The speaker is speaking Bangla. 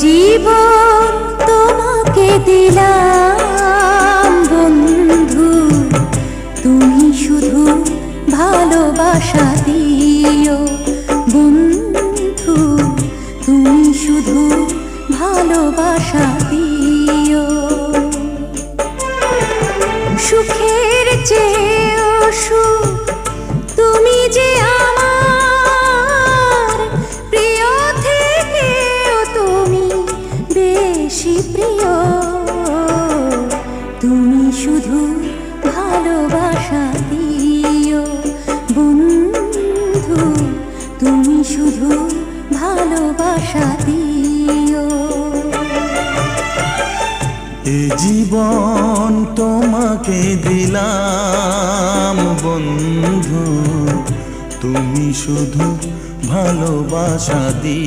জীবন তোমাকে দিলাম বন্ধু, তুমি শুধু ভালোবাসা দিও বন্ধু, তুমি শুধু ভালোবাসা দিও। সুখের চেয়েও সুখ তুমি যে আমার প্রিয় থেকেও তুমি বেশি প্রিয়, তুমি শুধু ভালোবাসা দিও বন্ধু, তুমি শুধু ভালোবাসা দিও। এ জীবন তোমাকে দিলাম বন্ধু, তুমি শুধু ভালোবাসা দিও।